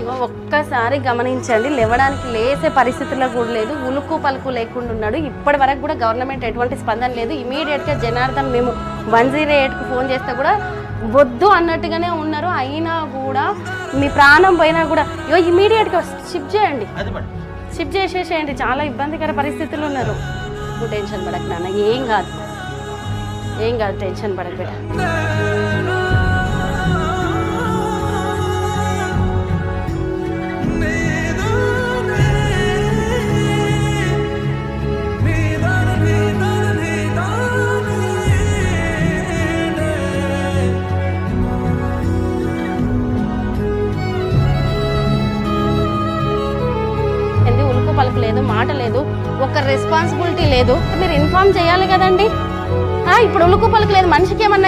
ఇగో ఒక్కసారి గమనించండి, లేవడానికి లేసే పరిస్థితుల్లో కూడా లేదు, ఉలుకు పలుకు లేకుండా ఉన్నాడు. ఇప్పటి వరకు కూడా గవర్నమెంట్ ఎటువంటి స్పందన లేదు. ఇమీడియట్గా జనార్దన్ మేము 108కు ఫోన్ చేస్తే కూడా వద్దు అన్నట్టుగానే ఉన్నారు. అయినా కూడా మీ ప్రాణం పోయినా కూడా ఇగో ఇమీడియట్గా షిఫ్ట్ చేయండి, షిఫ్ట్ చేసేసేయండి. చాలా ఇబ్బందికర పరిస్థితులు ఉన్నారు. నువ్వు టెన్షన్ పడకు నాన్న, ఏం కాదు, ఏం కాదు, టెన్షన్ పడకు బిడ్డ. పలుకు లేదు, మాట లేదు, ఒక రెస్పాన్సిబిలిటీ లేదు. మీరు ఇన్ఫార్మ్ చేయాలి కదండి. ఇప్పుడు ఉలుకు పలుకు లేదు, మనిషికి ఏమన్నా